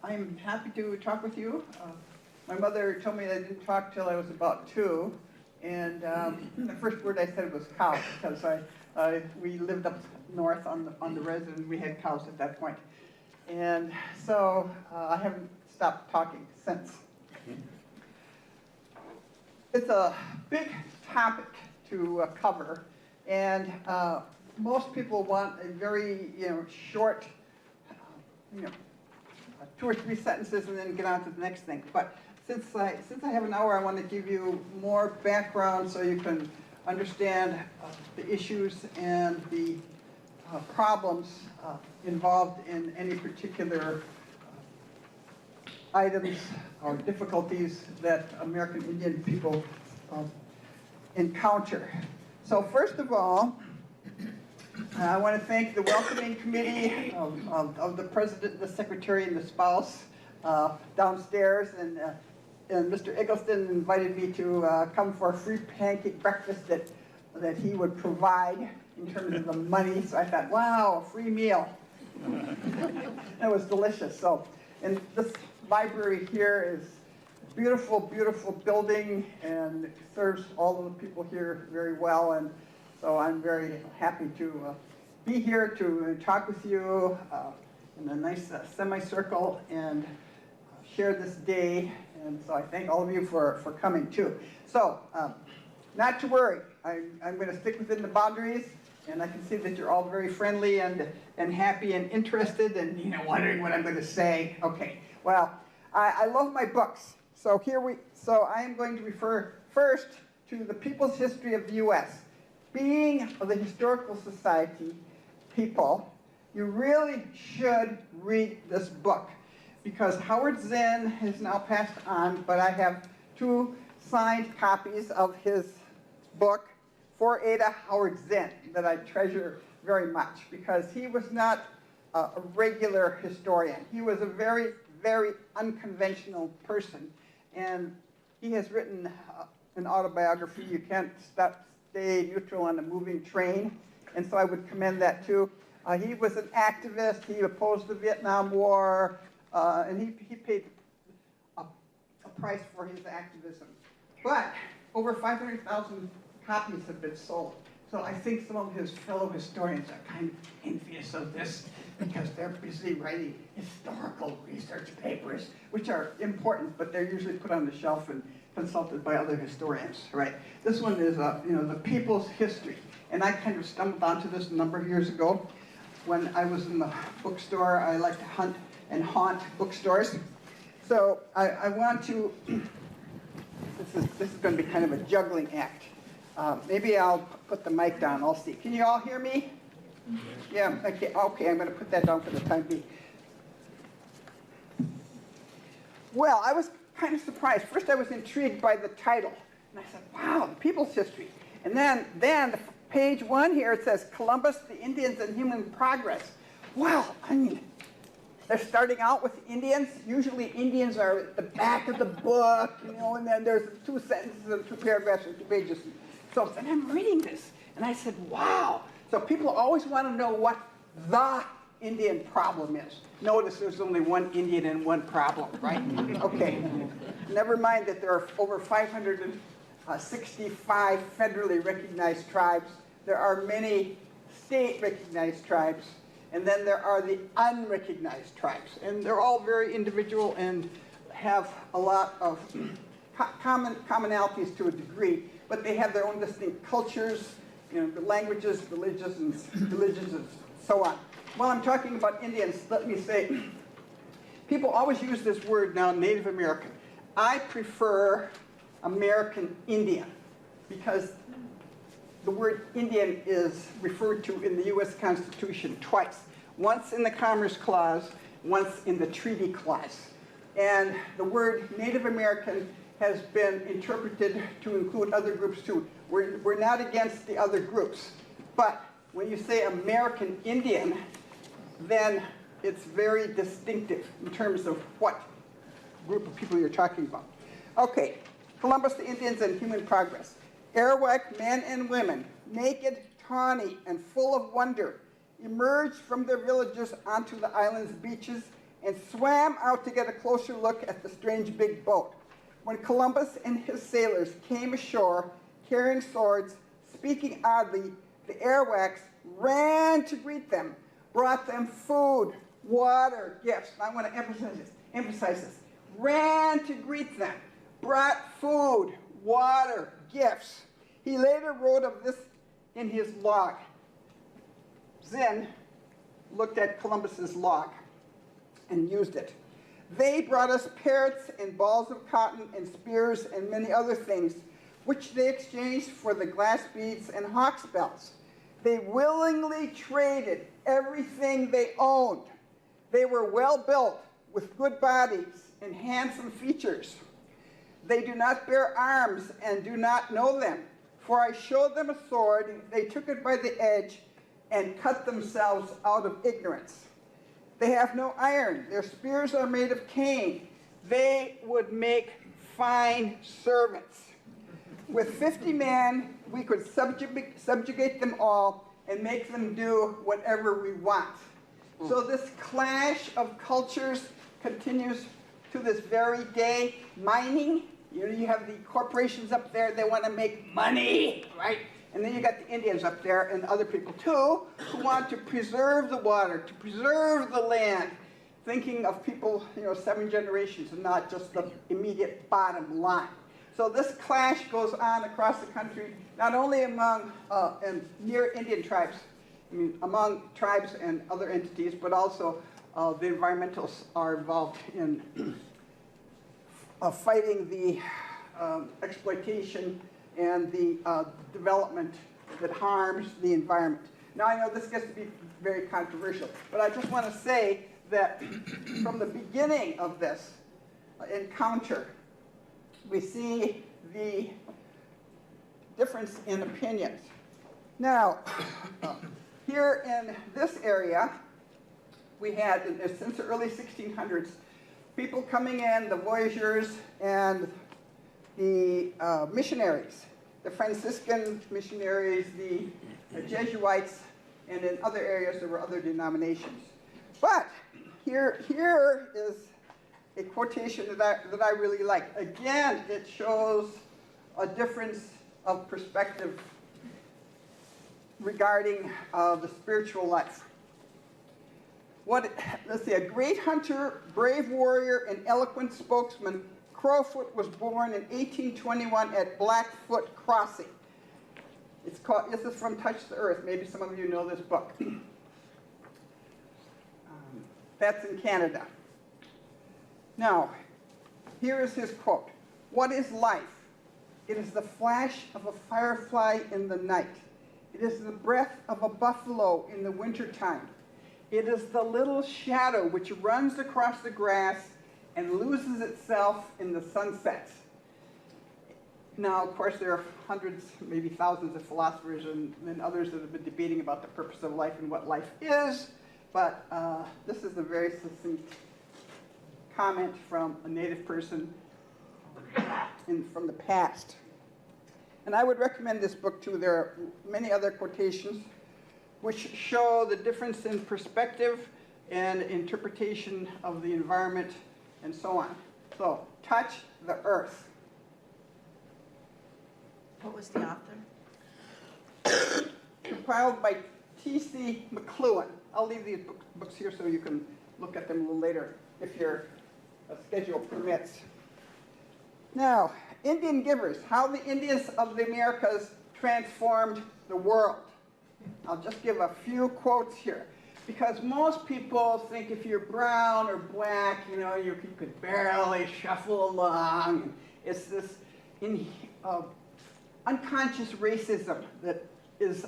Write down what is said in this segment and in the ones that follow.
I'm happy to talk with you. My mother told me I didn't talk till I was about 2, and the first word I said was cow, because we lived up north on the res, and we had cows at that point. And so I haven't stopped talking since. It's a big topic to cover, and most people want a very short, 2 or 3 sentences and then get on to the next thing. But since I have an hour, I want to give you more background so you can understand the issues and the problems involved in any particular items or difficulties that American Indian people encounter. So first of all, I want to thank the welcoming committee of the president, the secretary, and the spouse downstairs, and Mr. Eggleston invited me to come for a free pancake breakfast that he would provide in terms of the money. So I thought, wow, a free meal. That was delicious. So, and this library here is a beautiful, beautiful building, and it serves all of the people here very well. And so I'm very happy to be here to talk with you in a nice semicircle and share this day. And so I thank all of you for coming too. So, not to worry, I'm going to stick within the boundaries, and I can see that you're all very friendly and happy and interested and wondering what I'm going to say. Okay, well, I love my books. So I am going to refer first to the People's History of the U.S. Being of the Historical Society people, you really should read this book, because Howard Zinn has now passed on, but I have 2 signed copies of his book, For Ada Howard Zinn, that I treasure very much, because he was not a regular historian. He was a very, very unconventional person, and he has written an autobiography, You Can't Stay Neutral on a Moving Train, and so I would commend that too. He was an activist. He opposed the Vietnam War, and he paid a price for his activism. But over 500,000 copies have been sold. So I think some of his fellow historians are kind of envious of this, because they're busy writing historical research papers, which are important, but they're usually put on the shelf and consulted by other historians, right? This one is, the People's History. And I kind of stumbled onto this a number of years ago. When I was in the bookstore, I like to hunt and haunt bookstores. So I want to, this is going to be kind of a juggling act. Maybe I'll put the mic down, I'll see. Can you all hear me? Yeah, okay, I'm going to put that down for the time being. Well, I was kind of surprised. First I was intrigued by the title. And I said, wow, the People's History. And then the page 1 here, it says, Columbus, the Indians, and Human Progress. Well, I mean, they're starting out with Indians. Usually Indians are at the back of the book, and then there's 2 sentences and 2 paragraphs or 2 pages. So then I'm reading this, and I said, wow. So people always want to know what the Indian problem is. Notice there's only 1 Indian and 1 problem, right? Okay. Never mind that there are over 565 federally recognized tribes. There are many state-recognized tribes, and then there are the unrecognized tribes. And they're all very individual and have a lot of commonalities to a degree, but they have their own distinct cultures, the languages, religions, and so on. While I'm talking about Indians, let me say, people always use this word now, Native American. I prefer American Indian, because the word Indian is referred to in the U.S. Constitution twice. Once in the Commerce Clause, once in the Treaty Clause. And the word Native American has been interpreted to include other groups too. We're not against the other groups, but when you say American Indian, then it's very distinctive in terms of what group of people you're talking about. Okay, Columbus, the Indians, and Human Progress. Arawak men and women, naked, tawny, and full of wonder, emerged from their villages onto the island's beaches and swam out to get a closer look at the strange big boat. When Columbus and his sailors came ashore, carrying swords, speaking oddly, the airwacks ran to greet them, brought them food, water, gifts. I want to emphasize this. Ran to greet them, brought food, water, gifts. He later wrote of this in his log. Zinn looked at Columbus's log and used it. They brought us parrots and balls of cotton and spears and many other things, which they exchanged for the glass beads and hawk's bells. They willingly traded everything they owned. They were well built, with good bodies and handsome features. They do not bear arms and do not know them. For I showed them a sword, they took it by the edge and cut themselves out of ignorance. They have no iron, their spears are made of cane. They would make fine servants. With 50 men, we could subjugate them all and make them do whatever we want. So this clash of cultures continues to this very day. Mining, you have the corporations up there, they want to make money, right? And then you got the Indians up there and other people too who want to preserve the water, to preserve the land, thinking of people, 7 generations and not just the immediate bottom line. So this clash goes on across the country, not only among and near Indian tribes, among tribes and other entities, but also the environmentalists are involved in fighting the exploitation and the development that harms the environment. Now I know this gets to be very controversial, but I just want to say that from the beginning of this encounter, we see the difference in opinions. Now, here in this area, we had, since the early 1600s, people coming in, the voyageurs and the missionaries, the Franciscan missionaries, the Jesuits, and in other areas there were other denominations. But here is a quotation that I really like. Again, it shows a difference of perspective regarding the spiritual life. Let's see, a great hunter, brave warrior, and eloquent spokesman, Crowfoot was born in 1821 at Blackfoot Crossing. It's called, this is from Touch the Earth. Maybe some of you know this book. That's in Canada. Now, here is his quote. What is life? It is the flash of a firefly in the night. It is the breath of a buffalo in the wintertime. It is the little shadow which runs across the grass and loses itself in the sunsets. Now, of course, there are hundreds, maybe thousands of philosophers and others that have been debating about the purpose of life and what life is, but this is a very succinct comment from a native person from the past. And I would recommend this book too. There are many other quotations which show the difference in perspective and interpretation of the environment and so on. So, Touch the Earth. What was the author? Compiled by T.C. McLuhan. I'll leave these books here so you can look at them a little later if your schedule permits. Now, Indian givers, how the Indians of the Americas transformed the world. I'll just give a few quotes here. Because most people think if you're brown or black, you could barely shuffle along. It's this unconscious racism that is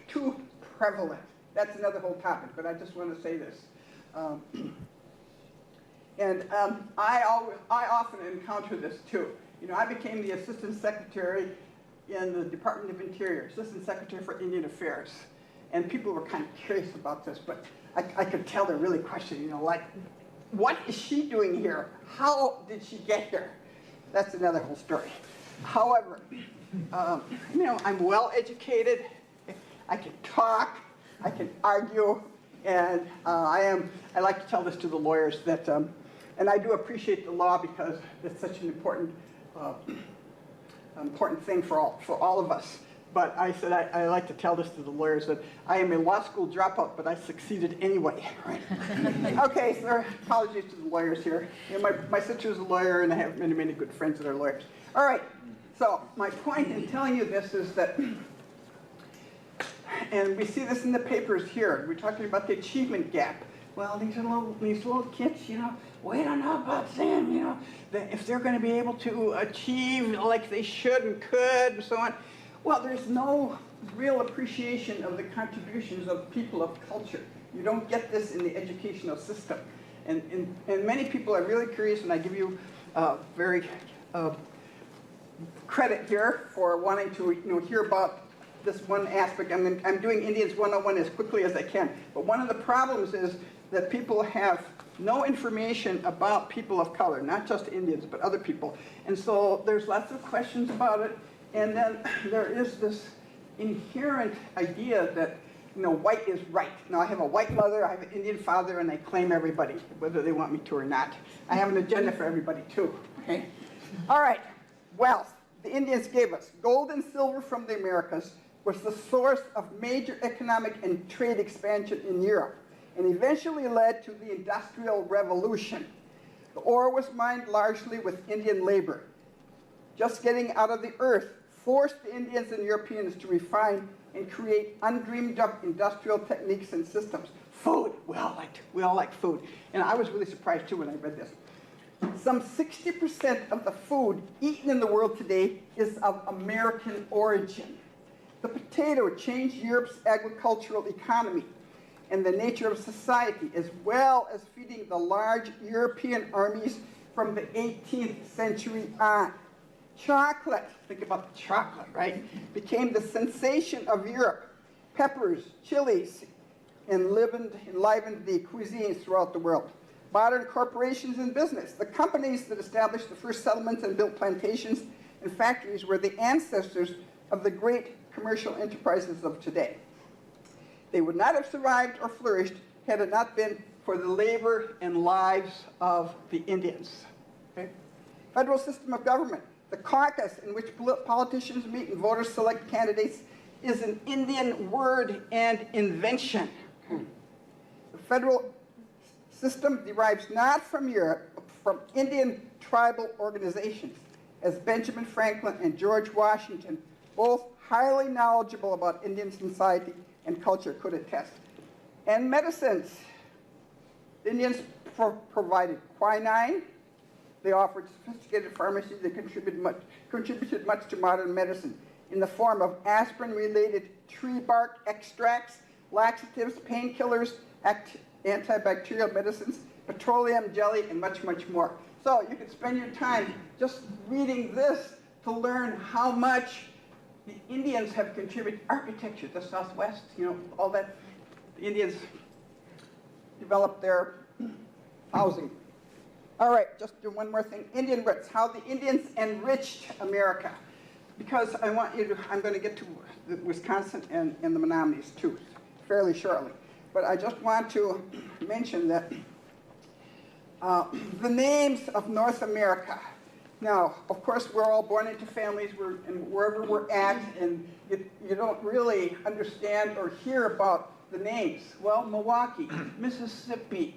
too prevalent. That's another whole topic, but I just want to say this. I often encounter this too. I became the assistant secretary in the Department of Interior, assistant secretary for Indian Affairs. And people were kind of curious about this, but I could tell they're really questioning, like, what is she doing here? How did she get here? That's another whole story. However, I'm well educated. I can talk. I can argue. And I like to tell this to the lawyers that, and I do appreciate the law because it's such an important thing for all of us. But I said I like to tell this to the lawyers that I am a law school dropout, but I succeeded anyway. Right? Okay, so apologies to the lawyers here. You know, my sister's a lawyer, and I have many, many good friends that are lawyers. All right, so my point in telling you this is that, and we see this in the papers here, we're talking about the achievement gap. Well, these little kids, you know, we don't know about them, you know, if they're going to be able to achieve like they should and could and so on. Well, there's no real appreciation of the contributions of people of culture. You don't get this in the educational system. And many people are really curious, and I give you very credit here for wanting to hear about this one aspect. I'm doing Indians 101 as quickly as I can. But one of the problems is that people have no information about people of color, not just Indians, but other people. And so there's lots of questions about it. And then there is this inherent idea that, you know, white is right. Now, I have a white mother, I have an Indian father, and I claim everybody, whether they want me to or not. I have an agenda for everybody, too. Okay? All right. Wealth. The Indians gave us gold and silver from the Americas, was the source of major economic and trade expansion in Europe, and eventually led to the Industrial Revolution. The ore was mined largely with Indian labor. Just getting out of the earth forced the Indians and Europeans to refine and create undreamed of industrial techniques and systems. Food, we all like food. And I was really surprised too when I read this. Some 60% of the food eaten in the world today is of American origin. The potato changed Europe's agricultural economy and the nature of society, as well as feeding the large European armies from the 18th century on. Chocolate, think about the chocolate, right? Became the sensation of Europe. Peppers, chilies, enlivened the cuisines throughout the world. Modern corporations and business. The companies that established the first settlements and built plantations and factories were the ancestors of the great commercial enterprises of today. They would not have survived or flourished had it not been for the labor and lives of the Indians. Okay? Federal system of government. The caucus in which politicians meet and voters select candidates is an Indian word and invention. The federal system derives not from Europe, but from Indian tribal organizations, as Benjamin Franklin and George Washington, both highly knowledgeable about Indian society and culture, could attest. And medicines. The Indians provided quinine. They offered sophisticated pharmacies that contributed much to modern medicine in the form of aspirin-related tree bark extracts, laxatives, painkillers, antibacterial medicines, petroleum jelly, and much, much more. So you could spend your time just reading this to learn how much the Indians have contributed. Architecture, the Southwest, you know, all that. The Indians developed their housing. All right, just do one more thing. Indian roots, how the Indians enriched America. Because I'm going to get to Wisconsin and the Menominees too, fairly shortly. But I just want to mention that the names of North America. Now, of course, we're all born into families and wherever we're at, and you don't really understand or hear about the names. Well, Milwaukee, Mississippi,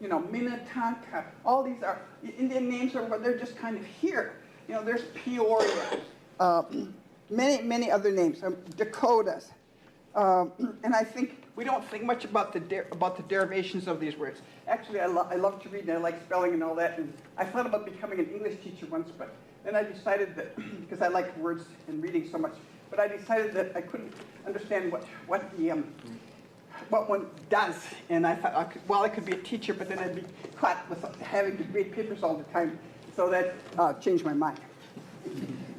you know, Minnetonka, all these are Indian names, they're just kind of here. You know, there's Peoria, many, many other names, Dakotas. And I think we don't think much about the derivations of these words. Actually, I love to read and I like spelling and all that. And I thought about becoming an English teacher once, but then I decided that, because I like words and reading so much, but I decided that I couldn't understand what one does. And I thought, I could be a teacher, but then I'd be caught with having to grade papers all the time. So that changed my mind.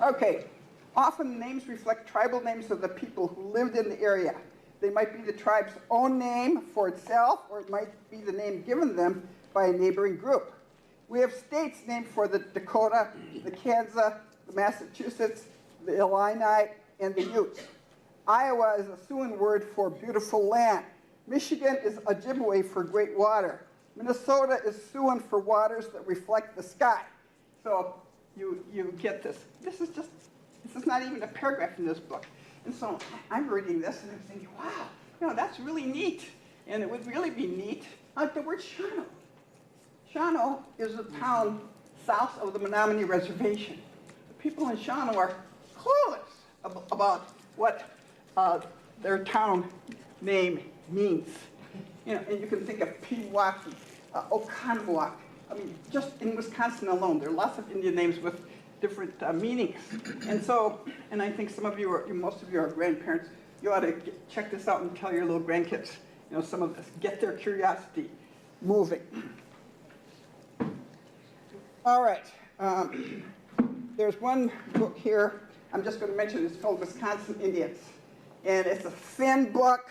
Okay. Often names reflect tribal names of the people who lived in the area. They might be the tribe's own name for itself, or it might be the name given them by a neighboring group. We have states named for the Dakota, the Kansas, the Massachusetts, the Illini, and the Utes. Iowa is a Siouan word for beautiful land. Michigan is Ojibwe for great water. Minnesota is Siouan for waters that reflect the sky. So you get this. This is not even a paragraph in this book. And so I'm reading this and I'm thinking, wow, that's really neat. And it would really be neat. The word Shawano. Shawano is a town south of the Menominee Reservation. The people in Shawano are clueless about what their town name means. And you can think of Pewaukee, Oconomowoc. I mean, just in Wisconsin alone, there are lots of Indian names with different meanings. And I think most of you are grandparents. You ought to check this out and tell your little grandkids, some of this. Get their curiosity moving. All right. There's one book here. I'm just going to mention. It's called Wisconsin Indians. And it's a thin book.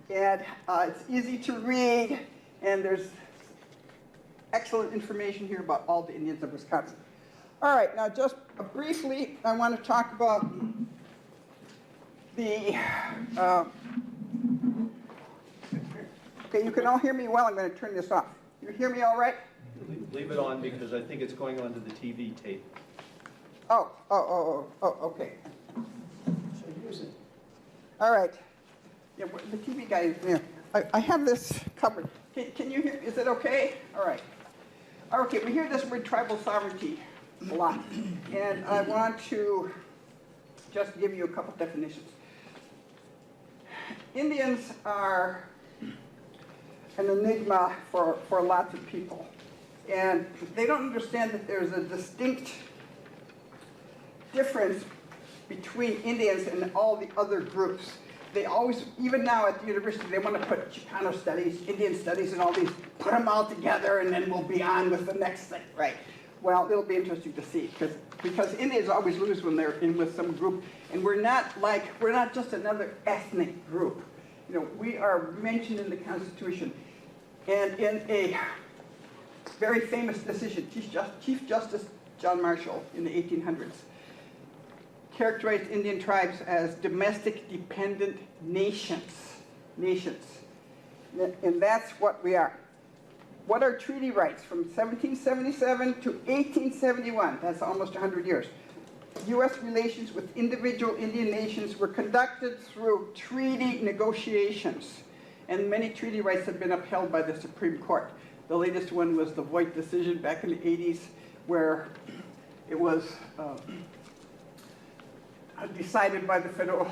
And it's easy to read. And there's excellent information here about all the Indians of Wisconsin. All right, now just briefly, I want to talk about the, okay, you can all hear me well. I'm going to turn this off. You hear me all right? Leave it on because I think it's going onto the TV tape. Oh, okay. So use it. All right. Yeah, the TV guy is there. I have this covered. Can you hear? Is it okay? All right. Okay, we hear this word tribal sovereignty a lot. And I want to just give you a couple definitions. Indians are an enigma for lots of people. And they don't understand that there's a distinct difference between Indians and all the other groups. They always, even now at the university, they want to put Chicano studies, Indian studies, and all these, put them all together, and then we'll be on with the next thing, right? Well, it'll be interesting to see, because Indians always lose when they're in with some group, and we're not just another ethnic group. We are mentioned in the Constitution, and in a very famous decision, Chief Justice John Marshall in the 1800s characterized Indian tribes as domestic dependent nations. And that's what we are. What are treaty rights from 1777 to 1871? That's almost 100 years. U.S. relations with individual Indian nations were conducted through treaty negotiations, and many treaty rights have been upheld by the Supreme Court. The latest one was the Voigt decision back in the 80s, where it was decided by the federal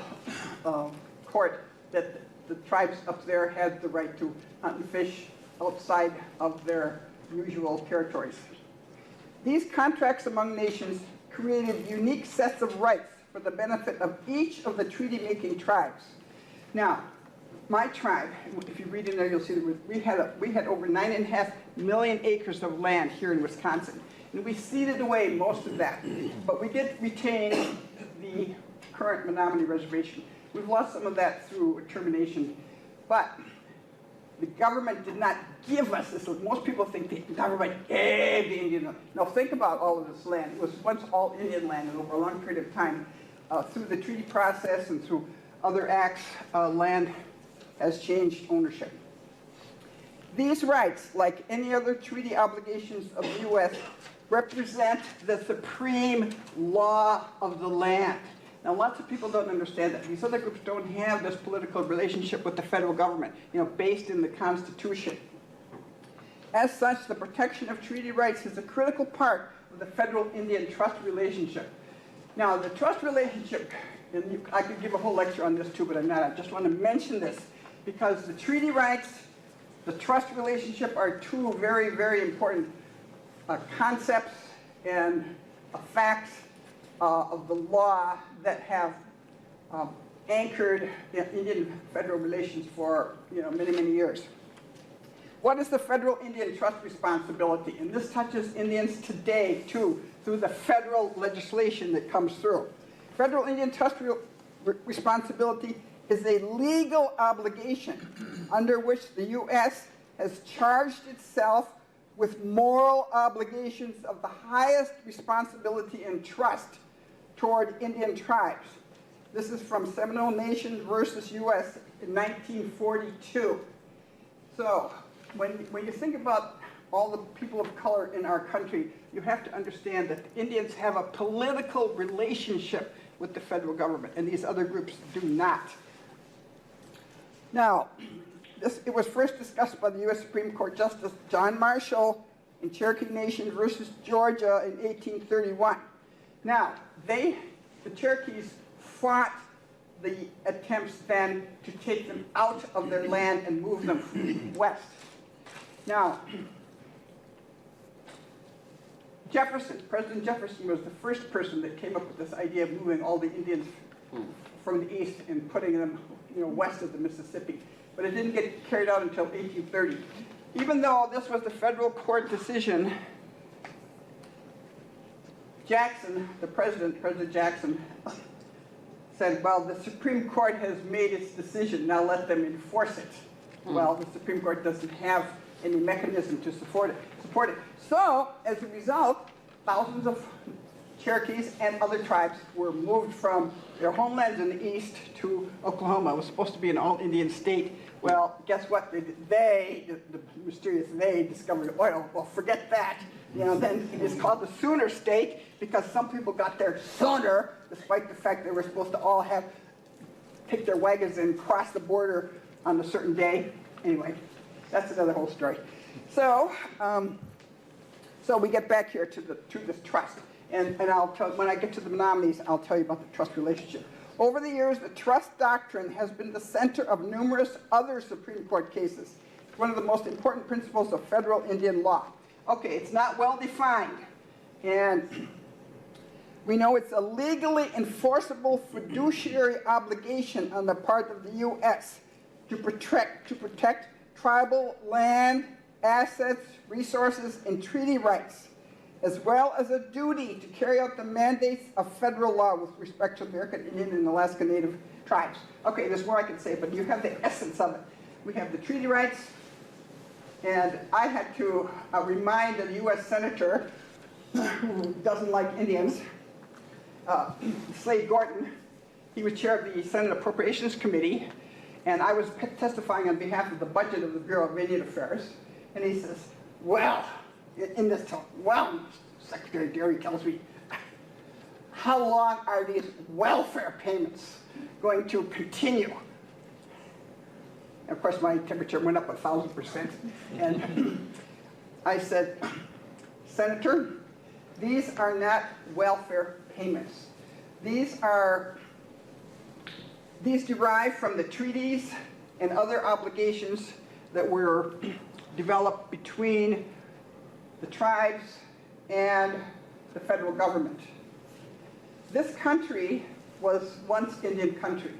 court that the tribes up there had the right to hunt and fish outside of their usual territories. These contracts among nations created unique sets of rights for the benefit of each of the treaty-making tribes. Now, my tribe, if you read in there, you'll see that we had over 9.5 million acres of land here in Wisconsin. And we ceded away most of that. But we did retain the current Menominee Reservation. We've lost some of that through termination. But the government did not give us this. Most people think the government gave the Indian land. Now think about all of this land. It was once all Indian land, and over a long period of time, through the treaty process and through other acts, land has changed ownership. These rights, like any other treaty obligations of the U.S., represent the supreme law of the land. Now, lots of people don't understand that. These other groups don't have this political relationship with the federal government, based in the Constitution. As such, the protection of treaty rights is a critical part of the federal-Indian trust relationship. Now, the trust relationship, and I could give a whole lecture on this too, but I'm not. I just want to mention this because the treaty rights, the trust relationship are two very, very important concepts and facts of the law that have anchored Indian federal relations for many, many years. What is the federal Indian trust responsibility? And this touches Indians today too, through the federal legislation that comes through. Federal Indian trust responsibility is a legal obligation under which the U.S. has charged itself with moral obligations of the highest responsibility and trust toward Indian tribes. This is from Seminole Nation versus U.S. in 1942. So when you think about all the people of color in our country, you have to understand that the Indians have a political relationship with the federal government, and these other groups do not. Now, it was first discussed by the U.S. Supreme Court Justice John Marshall in Cherokee Nation versus Georgia in 1831. Now, the Cherokees fought the attempts then to take them out of their land and move them west. Now, President Jefferson was the first person that came up with this idea of moving all the Indians from the east and putting them, west of the Mississippi. But it didn't get carried out until 1830. Even though this was the federal court decision, President Jackson, said, well, the Supreme Court has made its decision, now let them enforce it. Well, the Supreme Court doesn't have any mechanism to support it. So, as a result, thousands of Cherokees and other tribes were moved from their homelands in the east to Oklahoma. It was supposed to be an all-Indian state. Well, guess what? The mysterious they discovered oil. Well, forget that. Then it's called the Sooner State because some people got there sooner, despite the fact they were supposed to all take their wagons and cross the border on a certain day. Anyway, that's another whole story. So, so we get back here to this trust, and I'll tell when I get to the Menominees, I'll tell you about the trust relationship. Over the years, the trust doctrine has been the center of numerous other Supreme Court cases. It's one of the most important principles of federal Indian law. Okay, it's not well defined, and we know it's a legally enforceable fiduciary obligation on the part of the U.S. to protect tribal land, assets, resources, and treaty rights, as well as a duty to carry out the mandates of federal law with respect to American Indian and Alaska Native tribes. Okay, there's more I can say, but you have the essence of it. We have the treaty rights, and I had to remind a U.S. Senator who doesn't like Indians, Slade Gorton. He was chair of the Senate Appropriations Committee, and I was testifying on behalf of the budget of the Bureau of Indian Affairs, and he says, well, in this talk, well, Secretary Derry tells me, how long are these welfare payments going to continue? And of course, my temperature went up 1,000%. And I said, Senator, these are not welfare payments. These derive from the treaties and other obligations that were developed between the tribes and the federal government. This country was once Indian country.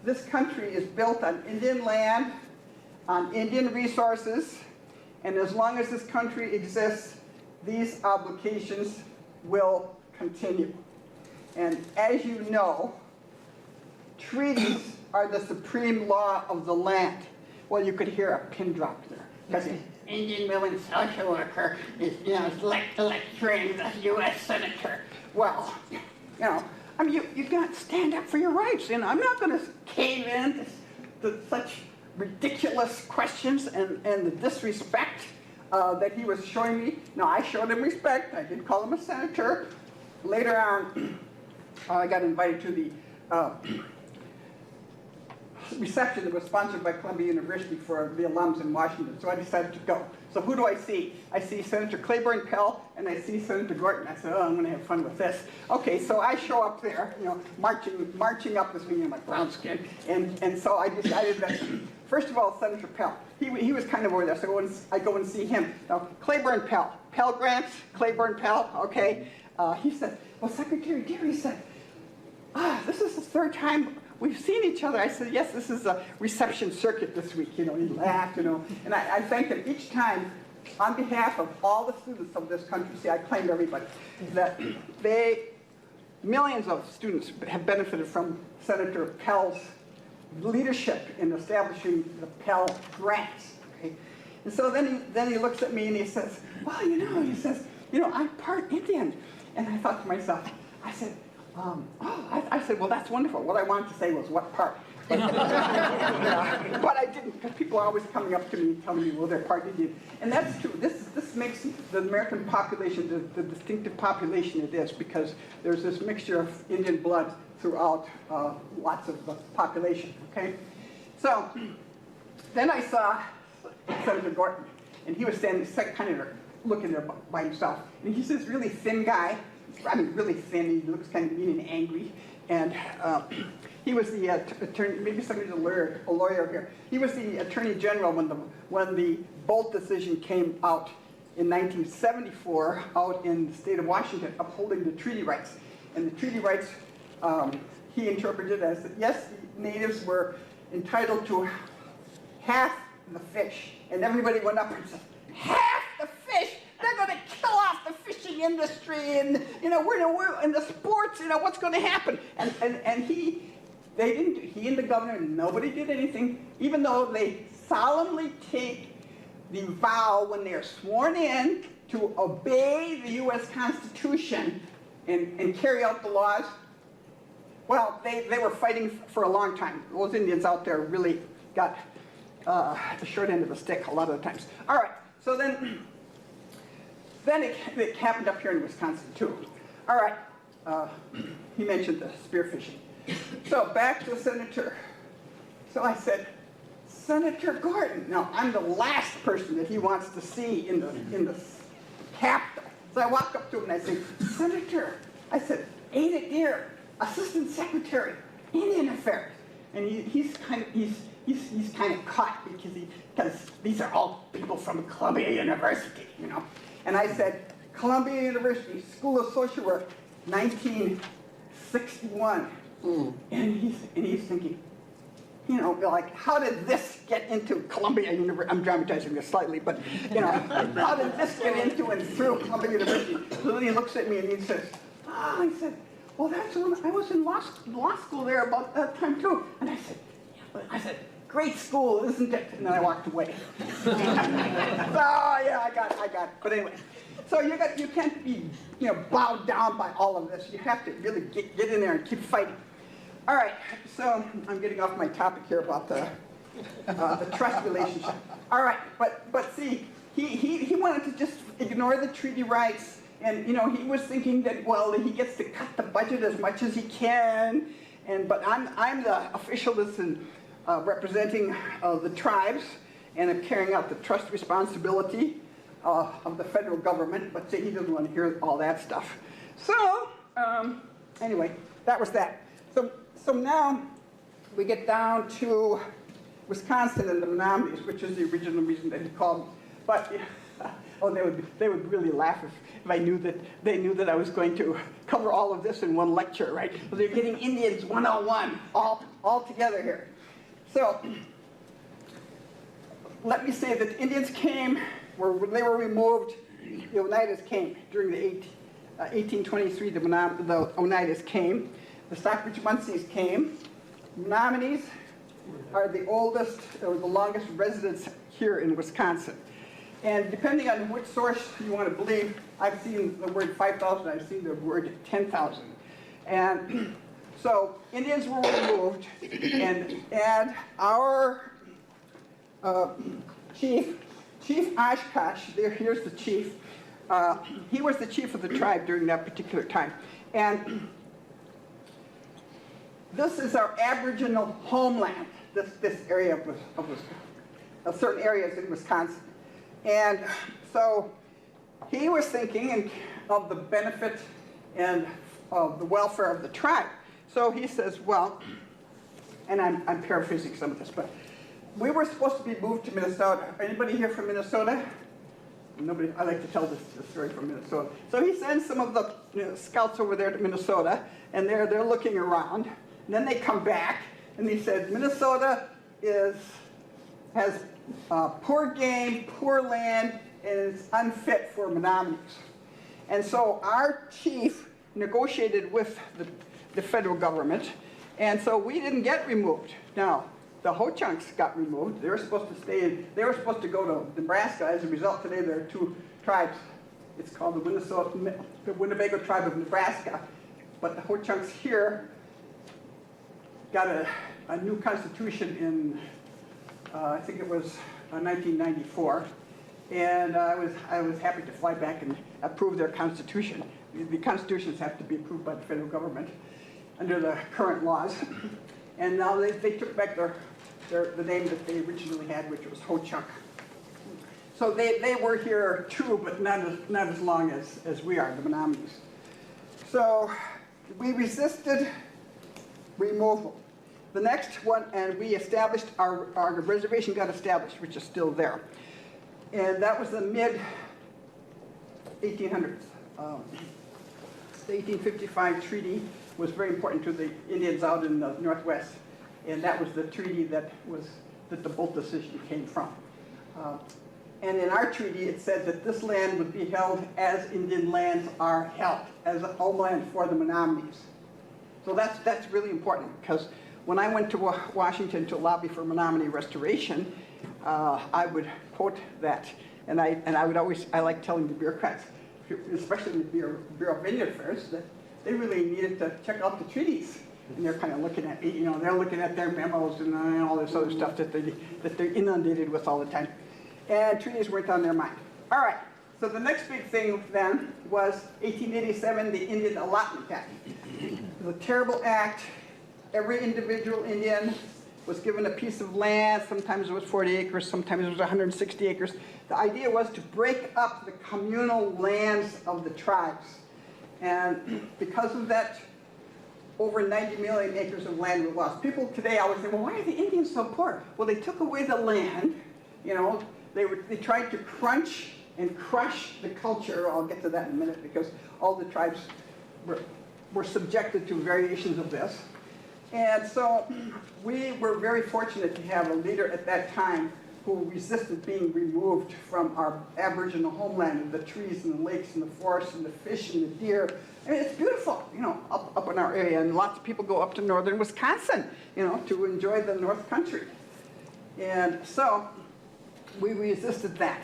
This country is built on Indian land, on Indian resources, and as long as this country exists, these obligations will continue. And as you know, treaties are the supreme law of the land. Well, you could hear a pin drop there. Because an Indian woman social worker is, lecturing the U.S. Senator. Well, I mean, you've got to stand up for your rights. I'm not going to cave in to such ridiculous questions and the disrespect that he was showing me. No, I showed him respect. I did call him a senator. Later on, I got invited to the reception that was sponsored by Columbia University for the alums in Washington, so I decided to go. So who do I see? I see Senator Claiborne Pell, and I see Senator Gorton. I said, oh, I'm going to have fun with this. Okay, so I show up there, marching up with me in my brown skin, and so I decided that, first of all, Senator Pell, he was kind of over there, so I go and see him. Now, Claiborne Pell, Pell Grants, Claiborne Pell, okay. He said, well, Secretary Deary said, this is the third time we've seen each other. I said, yes, this is a reception circuit this week. He laughed, and I thanked him each time on behalf of all the students of this country. See, I claim everybody, that millions of students have benefited from Senator Pell's leadership in establishing the Pell Grants. Okay? And so then he looks at me and he says, well, I'm part Indian. And I thought to myself, I said, I said, well, that's wonderful. What I wanted to say was what part. Yeah, but I didn't, because people are always coming up to me and telling me, well, they're part Indian. And that's true. This makes the American population the distinctive population it is, because there's this mixture of Indian blood throughout lots of the population, okay? So then I saw Senator Gorton, and he was standing kind of looking there by himself. And he's this really thin guy. I mean, really thin. He looks kind of mean and angry. And he was the attorney, maybe somebody's a lawyer here. He was the attorney general when the Bolt decision came out in 1974 out in the state of Washington, upholding the treaty rights. And the treaty rights, he interpreted as that, yes, the natives were entitled to half the fish. And everybody went up and said, half the fish? They're going to kill off the fishing industry, and we're in the sports. What's going to happen? And he and the governor, nobody did anything, even though they solemnly take the vow when they're sworn in to obey the U.S. Constitution and carry out the laws. Well, they were fighting for a long time. Those Indians out there really got the short end of the stick a lot of the times. All right, so then it happened up here in Wisconsin too. All right, he mentioned the spearfishing. So back to the senator. So I said, Senator Gorton. Now I'm the last person that he wants to see in the Capitol. So I walk up to him and I say, Senator, I said, Ada Deer, Assistant Secretary, Indian Affairs. And he's kind of caught because these are all people from Columbia University, And I said, Columbia University School of Social Work, 1961. And he's thinking, like, how did this get into Columbia University? I'm dramatizing this slightly, but, how did this get into and through Columbia University? So then he looks at me and he says, I said, well, that's when I was in law school there about that time too. And I said, great school, isn't it? And then I walked away. So yeah, I got it. But anyway, so you can't be bowed down by all of this. You have to really get in there and keep fighting. All right, so I'm getting off my topic here about the trust relationship. All right, but see, he wanted to just ignore the treaty rights. And he was thinking that, well, he gets to cut the budget as much as he can, but I'm the official that's representing the tribes, and I'm carrying out the trust responsibility of the federal government. But see, he doesn't want to hear all that stuff. So anyway, that was that. So now we get down to Wisconsin and the Menominee, which is the original reason that he called them. But oh, they would really laugh if I knew that they knew that I was going to cover all of this in one lecture, right? So they're getting Indians 101 all together here. So let me say that the Indians came, when they were removed, the Oneidas came during the 1823. The Oneidas came. The Stockbridge Munsees came. Menominees are the oldest or the longest residents here in Wisconsin. And depending on which source you want to believe, I've seen the word 5,000, I've seen the word 10,000. And so Indians were removed, and our Chief Oshkosh, here's the chief, he was the chief of the tribe during that particular time. And this is our Aboriginal homeland, this area of certain areas in Wisconsin. And so he was thinking of the benefit and of the welfare of the tribe. So he says, well, and I'm paraphrasing some of this, but we were supposed to be moved to Minnesota. Anybody here from Minnesota? Nobody. I like to tell this story from Minnesota. So he sends some of the scouts over there to Minnesota, and they're looking around. And then they come back, and he said, Minnesota has poor game, poor land, and is unfit for Menominees. And so our chief negotiated with the federal government, and so we didn't get removed. Now, the Ho-Chunks got removed. They were supposed to stay in, they were supposed to go to Nebraska. As a result, today there are two tribes. It's called the Winnebago tribe of Nebraska. But the Ho-Chunks here got a new constitution in, I think it was 1994. And I was happy to fly back and approve their constitution. The constitutions have to be approved by the federal government under the current laws. And now they took back the name that they originally had, which was Ho-Chunk. So they were here too, but not as long as we are, the Menominees. So we resisted removal. The next one, and we established, our reservation got established, which is still there. And that was the mid-1800s. The 1855 treaty was very important to the Indians out in the Northwest, and that was the treaty that the Bolt decision came from. And in our treaty, it said that this land would be held as Indian lands are held, as a homeland for the Menominees. So that's really important, because when I went to Washington to lobby for Menominee restoration, I would quote that, and I would always, I like telling the bureaucrats, especially the Bureau of Indian Affairs, that they really needed to check out the treaties. And they're kind of looking at, they're looking at their memos and all this other stuff that they're inundated with all the time. And treaties weren't on their mind. All right, so the next big thing then was 1887, the Indian Allotment Act. It was a terrible act. Every individual Indian was given a piece of land. Sometimes it was 40 acres, sometimes it was 160 acres. The idea was to break up the communal lands of the tribes. And because of that, over 90 million acres of land were lost. People today always say, well, why are the Indians so poor? Well, they took away the land, they tried to crunch and crush the culture. I'll get to that in a minute, because all the tribes were subjected to variations of this. And so we were very fortunate to have a leader at that time who resisted being removed from our Aboriginal homeland, and the trees and the lakes and the forests and the fish and the deer. I mean, it's beautiful, up in our area, and lots of people go up to northern Wisconsin, to enjoy the North Country. And so we resisted that.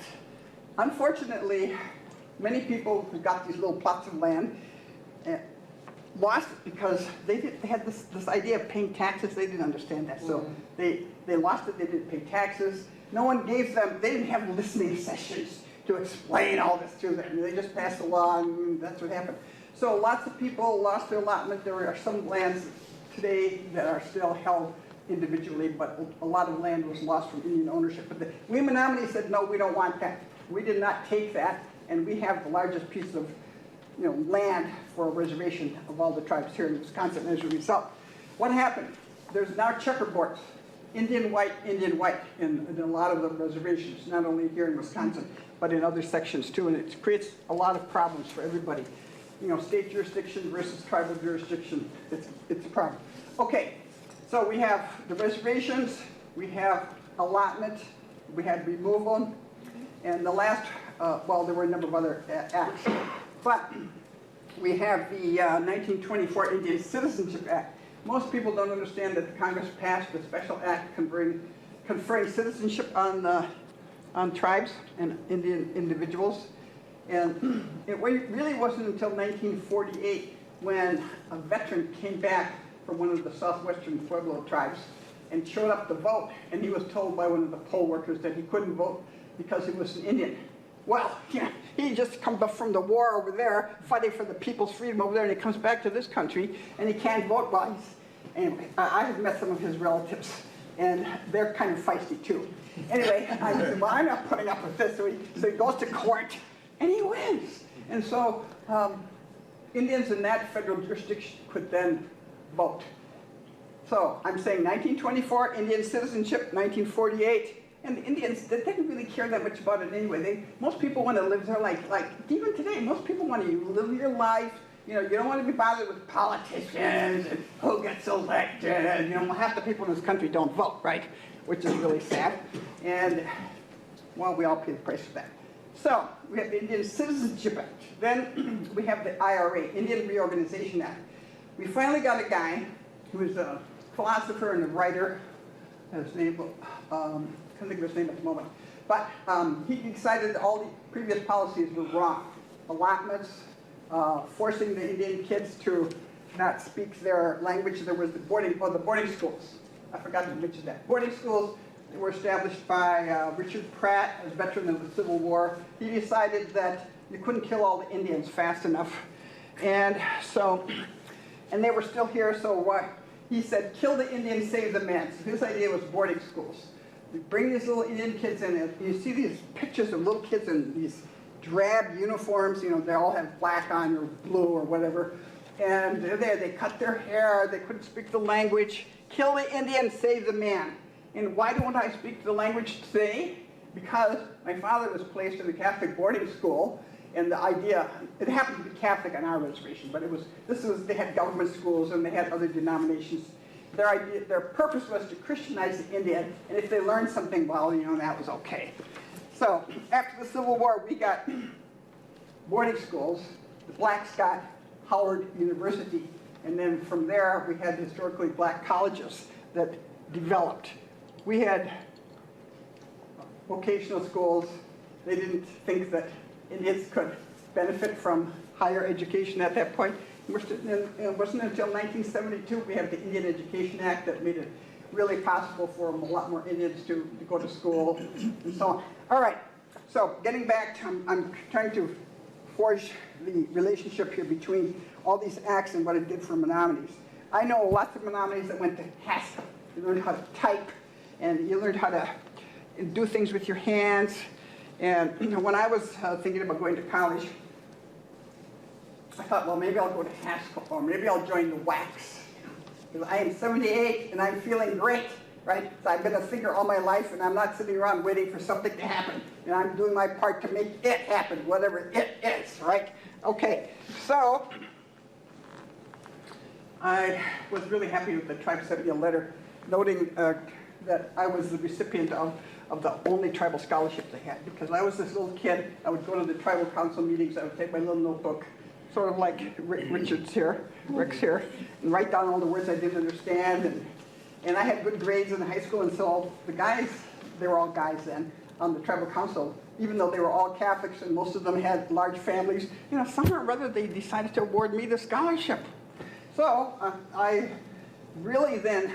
Unfortunately, many people who got these little plots of land lost it, because they had this idea of paying taxes. They didn't understand that, so they lost it. They didn't pay taxes. No one gave them, they didn't have listening sessions to explain all this to them. They just passed a law, and that's what happened. So lots of people lost their allotment. There are some lands today that are still held individually, but a lot of land was lost from Indian ownership. But we Menominee said, no, we don't want that. We did not take that, and we have the largest piece of land for a reservation of all the tribes here in Wisconsin as a result. What happened? There's now checkerboards, Indian white in a lot of the reservations, not only here in Wisconsin, but in other sections too, and it creates a lot of problems for everybody. State jurisdiction versus tribal jurisdiction, it's a problem. Okay, so we have the reservations, we have allotment, we had removal, and the last, well, there were a number of other acts. But we have the 1924 Indian Citizenship Act. Most people don't understand that the Congress passed a special act conferring citizenship on tribes and Indian individuals. And it really wasn't until 1948 when a veteran came back from one of the southwestern Pueblo tribes and showed up to vote, and he was told by one of the poll workers that he couldn't vote because he was an Indian. Well, he just come back from the war over there, fighting for the people's freedom over there, and he comes back to this country, and he can't vote. Well, anyway, I have met some of his relatives, and they're kind of feisty too. Anyway, I said, well, I'm not putting up with this. So he goes to court, and he wins. And so Indians in that federal jurisdiction could then vote. So I'm saying 1924, Indian citizenship, 1948, and the Indians, they didn't really care that much about it anyway. Most people want to live their life, like even today, most people want to live your life. You don't want to be bothered with politicians and who gets elected. Half the people in this country don't vote, right? Which is really sad. And, well, we all pay the price for that. So we have the Indian Citizenship Act. Then we have the IRA, Indian Reorganization Act. We finally got a guy who is a philosopher and a writer. His name, can't think of his name at the moment. But he decided that all the previous policies were wrong. Allotments, forcing the Indian kids to not speak their language. There was the boarding schools. I forgot to mention that. Boarding schools were established by Richard Pratt, a veteran of the Civil War. He decided that you couldn't kill all the Indians fast enough. And so, and they were still here, so he said, kill the Indians, save the men. So his idea was boarding schools. You bring these little Indian kids in, and you see these pictures of little kids in these drab uniforms, you know, they all have black on or blue or whatever. And they're there, they cut their hair, they couldn't speak the language. Kill the Indian, save the man. And why don't I speak the language today? Because my father was placed in a Catholic boarding school, and the idea, it happened to be Catholic on our reservation, but they had government schools and they had other denominations. Their purpose was to Christianize the Indian, and if they learned something, well, you know, that was okay. So after the Civil War, we got boarding schools. The blacks got Howard University, and then from there we had historically black colleges that developed. We had vocational schools. They didn't think that Indians could benefit from higher education at that point. It wasn't until 1972 we had the Indian Education Act that made it really possible for a lot more Indians to go to school and so on. All right, so getting back to, I'm trying to forge the relationship here between all these acts and what it did for Menominees. I know lots of Menominees that went to Haskell. You learned how to type, and you learned how to do things with your hands. And when I was thinking about going to college, I thought, well, maybe I'll go to Haskell, or maybe I'll join the WACs. Because I am 78, and I'm feeling great, right? So I've been a thinker all my life, and I'm not sitting around waiting for something to happen. And I'm doing my part to make it happen, whatever it is, right? Okay, so I was really happy with the tribe sent me a letter noting that I was the recipient of the only tribal scholarship they had. Because I was this little kid, I would go to the tribal council meetings, I would take my little notebook, sort of like Rick's here, and write down all the words I didn't understand. And I had good grades in high school, and so the guys, they were all guys then, on the tribal council, even though they were all Catholics and most of them had large families, you know, somehow or other they decided to award me the scholarship. So I really then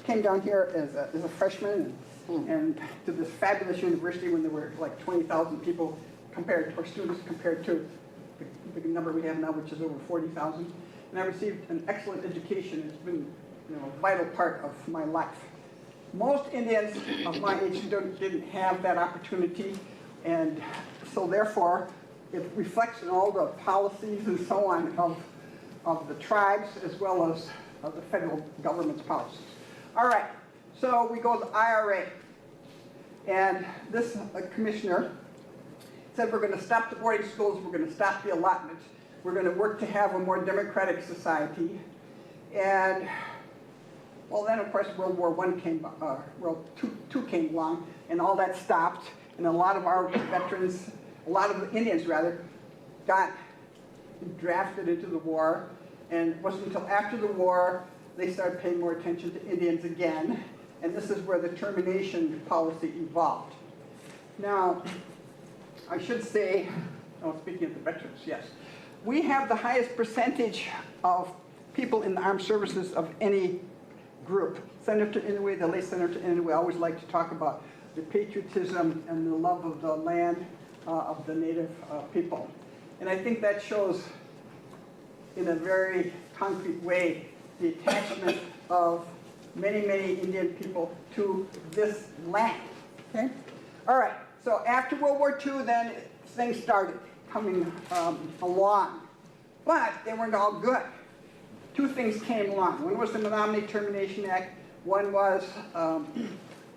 came down here as a freshman and to this fabulous university when there were like 20,000 people students compared to the number we have now, which is over 40,000. And I received an excellent education. It's been, you know, a vital part of my life. Most Indians of my age didn't have that opportunity, and so therefore it reflects in all the policies and so on of the tribes as well as the federal government's policies. All right, so we go to the IRA, and this commissioner said we're going to stop the boarding schools, we're going to stop the allotments, we're going to work to have a more democratic society. And well, then of course World War I came, World II came along, and all that stopped, and a lot of our veterans, a lot of the Indians rather, got drafted into the war, and it wasn't until after the war they started paying more attention to Indians again, and this is where the termination policy evolved. Now, I should say, speaking of the veterans, yes, we have the highest percentage of people in the armed services of any group. Senator Inouye, the late Senator Inouye, always liked to talk about the patriotism and the love of the land of the native people. And I think that shows in a very concrete way the attachment of many, many Indian people to this land. Okay? All right, so after World War II, then things started coming along. But they weren't all good. Two things came along. One was the Menominee Termination Act. One was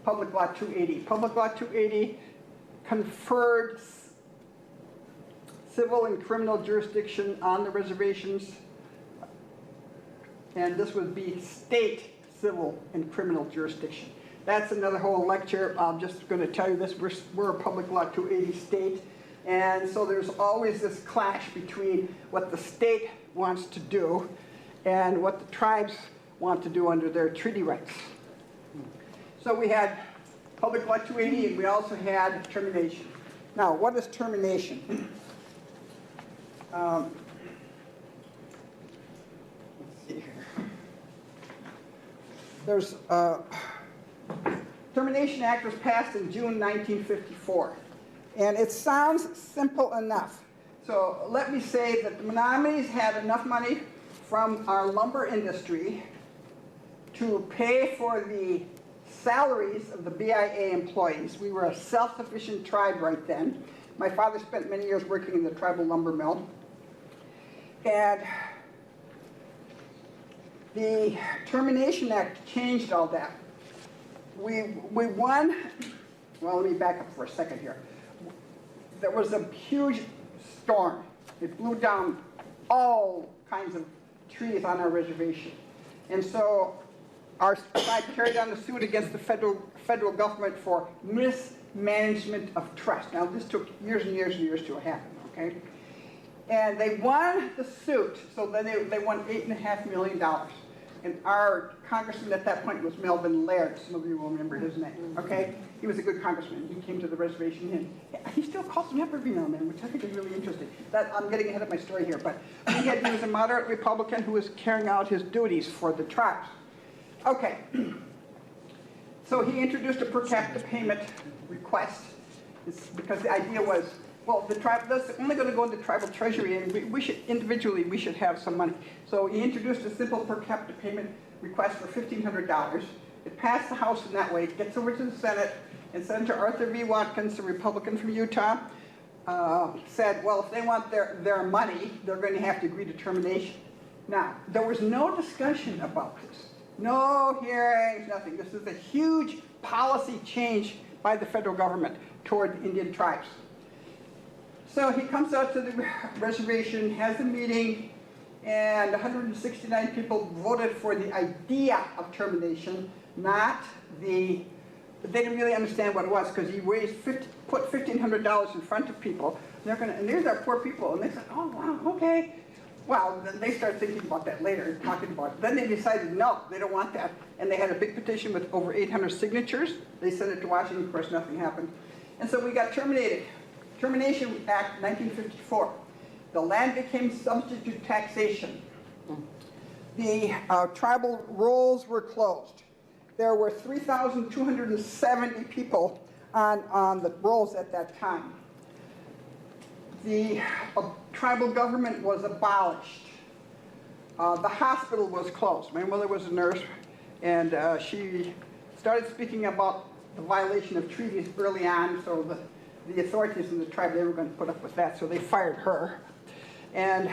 Public Law 280. Public Law 280 conferred civil and criminal jurisdiction on the reservations, and this would be state civil and criminal jurisdiction. That's another whole lecture. I'm just going to tell you this. We're a Public Law 280 state, and so there's always this clash between what the state wants to do and what the tribes want to do under their treaty rights. So we had Public Law 280, and we also had termination. Now, what is termination? Let's see here. there's Termination Act was passed in June 1954, and it sounds simple enough. So let me say that the Menominees had enough money from our lumber industry to pay for the salaries of the BIA employees. We were a self-sufficient tribe right then. My father spent many years working in the tribal lumber mill. And the Termination Act changed all that. We won, well, let me back up for a second here. There was a huge storm. It blew down all kinds of trees on our reservation. And so our tribe carried on the suit against the federal government for mismanagement of trust. Now, this took years and years and years to happen, okay? And they won the suit, so then they won $8.5 million. And our congressman at that point was Melvin Laird. Some of you will remember his name, okay? He was a good congressman. He came to the reservation, and he still calls me up every now and then, which I think is really interesting. I'm getting ahead of my story here, but he was a moderate Republican who was carrying out his duties for the tribes. Okay, so he introduced a per capita payment request. It's because the idea was, well, the tribe, that's only going to go into tribal treasury, and we should, individually, we should have some money. So he introduced a simple per capita payment request for $1,500. It passed the House in that way. It gets over to the Senate, and Senator Arthur V. Watkins, a Republican from Utah, said, well, if they want their money, they're going to have to agree to termination. Now, there was no discussion about this. No hearings, nothing. This is a huge policy change by the federal government toward Indian tribes. So he comes out to the reservation, has a meeting, and 169 people voted for the idea of termination, not the, they didn't really understand what it was, because he put $1,500 in front of people. And these are poor people, and they said, oh, wow, okay. Well, then they started thinking about that later, talking about it. Then they decided, no, they don't want that. And they had a big petition with over 800 signatures. They sent it to Washington. Of course, nothing happened. And so we got terminated. Termination Act, 1954. The land became subject to taxation. The tribal rolls were closed. There were 3,270 people on the rolls at that time. The tribal government was abolished. The hospital was closed. My mother was a nurse, and she started speaking about the violation of treaties early on, so the authorities in the tribe, they were going to put up with that, so they fired her. And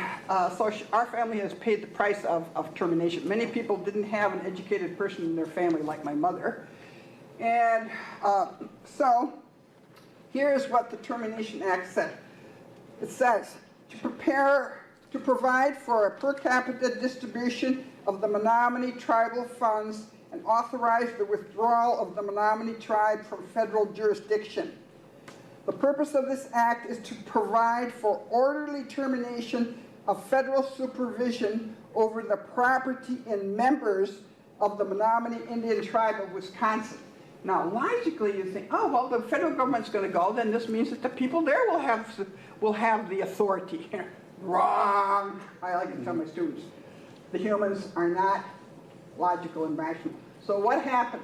so our family has paid the price of termination. Many people didn't have an educated person in their family like my mother. And so here's what the Termination Act said. It says, to provide for a per capita distribution of the Menominee tribal funds and authorize the withdrawal of the Menominee tribe from federal jurisdiction. The purpose of this act is to provide for orderly termination of federal supervision over the property and members of the Menominee Indian tribe of Wisconsin. Now, logically, you think, oh, well, the federal government's going to go, then this means that the people there will have the authority. Wrong. I like to tell my students, the humans are not logical and rational. So what happened?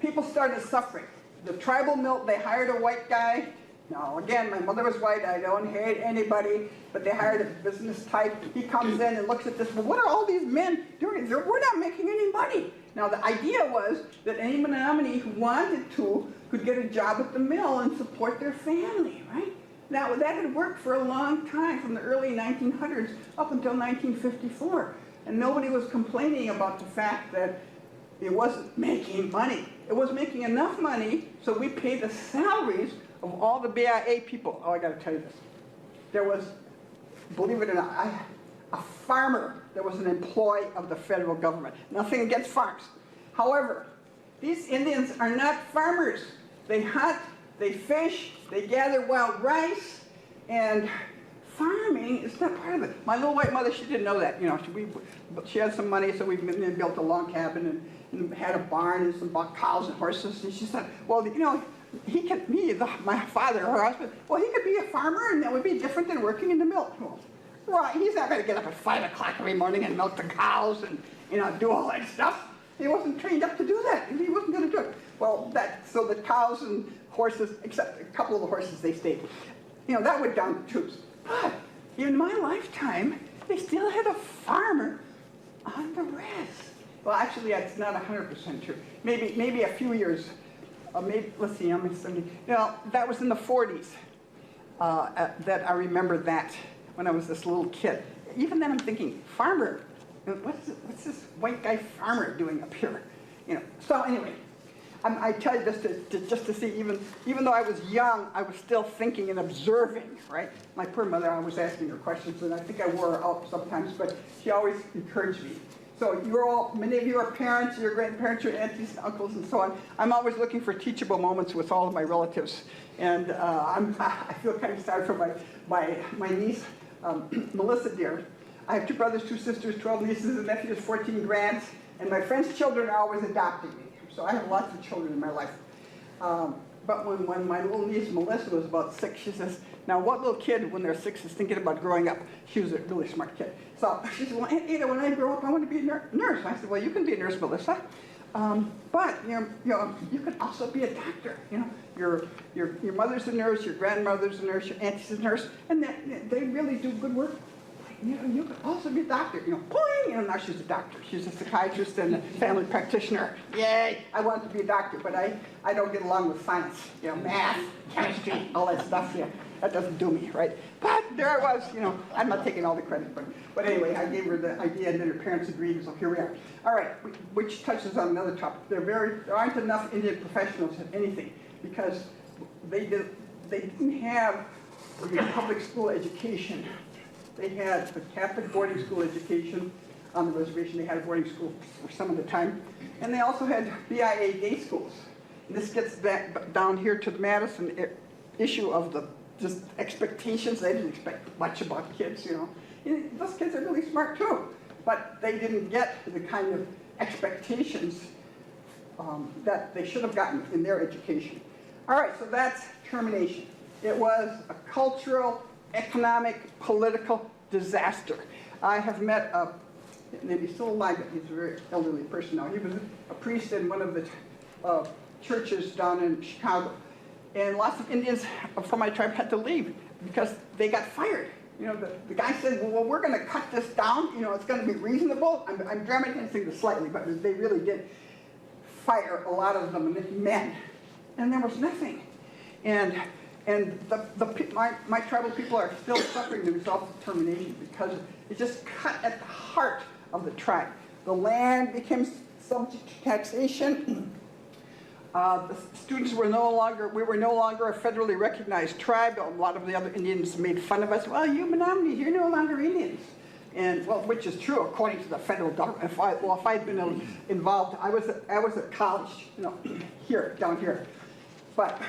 People started suffering. The tribal mill, they hired a white guy. Now, again, my mother was white. I don't hate anybody, but they hired a business type. He comes in and looks at this. Well, what are all these men doing? We're not making any money. Now, the idea was that any Menominee who wanted to could get a job at the mill and support their family, right? Now, that had worked for a long time, from the early 1900s up until 1954. And nobody was complaining about the fact that it wasn't making money. It was making enough money, so we paid the salaries of all the BIA people. Oh, I got to tell you this. There was, believe it or not, a farmer that was an employee of the federal government. Nothing against farms. However, these Indians are not farmers. They hunt, they fish, they gather wild rice, and farming is not part of it. My little white mother, she didn't know that. You know, she had some money, so we built a log cabin and had a barn and some cows and horses. And she said, well, you know, my father, her husband, well, he could be a farmer, and that would be different than working in the mill. Well, he's not going to get up at 5 o'clock every morning and milk the cows do all that stuff. He wasn't trained up to do that. He wasn't going to do it. Well, so the cows and horses, except a couple of the horses, they stayed. That went down the tubes. But in my lifetime, they still had a farmer on the res. Well, actually, that's not 100% true. Maybe a few years. Maybe, let's see, I'm 70. That was in the 40s that I remember that when I was this little kid. Even then, I'm thinking, farmer. What's this white guy farmer doing up here? So anyway, I tell you this just to see, even though I was young, I was still thinking and observing, right? My poor mother, I was asking her questions, and I think I wore her out sometimes, but she always encouraged me. So many of you are parents, your grandparents, your aunties and uncles and so on. I'm always looking for teachable moments with all of my relatives. And I feel kind of sorry for my niece, Melissa dear. I have 2 brothers, 2 sisters, 12 nieces and nephews, 14 grands, and my friends' children are always adopting me. So I have lots of children in my life. But when my little niece Melissa was about 6, she says, now what little kid when they're 6 is thinking about growing up? She was a really smart kid. So she said, well, Aunt Ada, when I grow up, I want to be a nurse. I said, well, you can be a nurse, Melissa. But you could also be a doctor. Your mother's a nurse, your grandmother's a nurse, your auntie's a nurse, and they really do good work. You could also be a doctor. Boing! Now she's a doctor. She's a psychiatrist and a family practitioner. Yay! I want to be a doctor, but I don't get along with science. Math, chemistry, all that stuff. Yeah, that doesn't do me, right? But there I was. I'm not taking all the credit, but anyway, I gave her the idea, and then her parents agreed. So here we are. All right, which touches on another topic. There aren't enough Indian professionals in anything because they didn't have public school education. They had a Catholic boarding school education on the reservation. They had a boarding school for some of the time. And they also had BIA day schools. And this gets back down here to the Madison issue of the just expectations. They didn't expect much about kids, Those kids are really smart too. But they didn't get the kind of expectations that they should have gotten in their education. All right, so that's termination. It was a cultural, economic, political disaster. I have met and he's still alive, but he's a very elderly person now. He was a priest in one of the churches down in Chicago. And lots of Indians from my tribe had to leave because they got fired. The guy said, well, we're going to cut this down. It's going to be reasonable. I'm dramatizing this slightly, but they really did fire a lot of them men. And there was nothing. And my tribal people are still suffering the results of termination because it just cut at the heart of the tribe. The land became subject to taxation. The students we were no longer a federally recognized tribe. A lot of the other Indians made fun of us. Well, you Menominee, you're no longer Indians. And well, which is true according to the federal government. If I'd been involved, I was at college, down here. But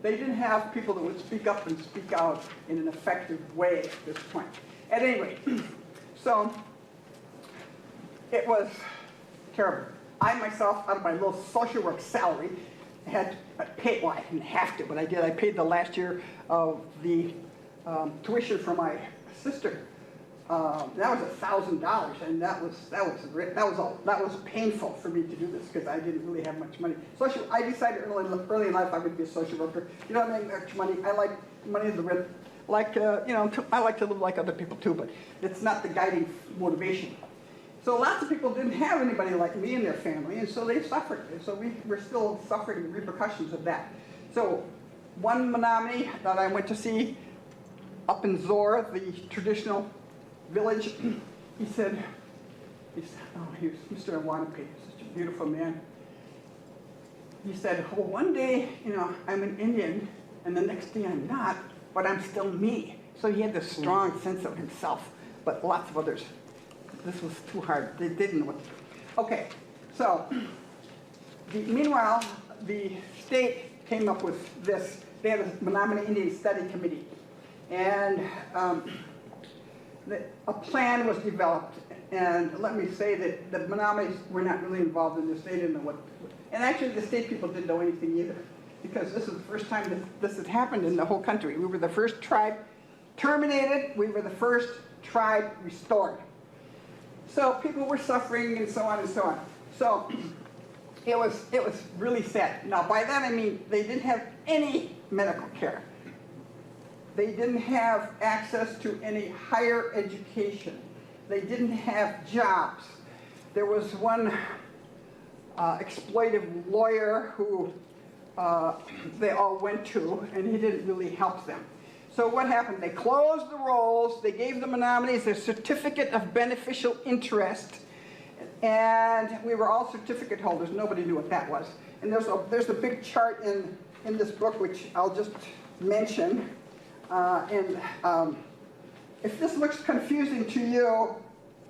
they didn't have people that would speak up and speak out in an effective way at this point. At any rate, so it was terrible. I myself, out of my little social work salary, had to pay, well, I didn't have to, but I did. I paid the last year of the tuition for my sister. That was $1,000, and that was painful for me to do this because I didn't really have much money. I decided early in life I would be a social worker. You don't make much money. I like money in the rent. I like to live like other people too, but it's not the guiding motivation. So lots of people didn't have anybody like me in their family, and so they suffered. And so we're still suffering the repercussions of that. So one Menominee that I went to see up in Zor, the traditional village, he said, oh, he was Mr. Awanape, such a beautiful man. He said, well, one day, I'm an Indian, and the next day I'm not, but I'm still me. So he had this strong sense of himself, but lots of others. This was too hard. They didn't know what to do. Okay, so meanwhile, the state came up with this. They had a Menominee Indian Study Committee, and a plan was developed. And let me say that the Menominees were not really involved in this. They didn't know what. And actually, the state people didn't know anything either, because this is the first time that this had happened in the whole country. We were the first tribe terminated. We were the first tribe restored. So people were suffering and so on and so on. So it was really sad. Now by that I mean they didn't have any medical care. They didn't have access to any higher education. They didn't have jobs. There was one exploitive lawyer who they all went to, and he didn't really help them. So what happened? They closed the rolls, they gave the Menominees a certificate of beneficial interest, and we were all certificate holders. Nobody knew what that was. And there's a big chart in this book, which I'll just mention. If this looks confusing to you,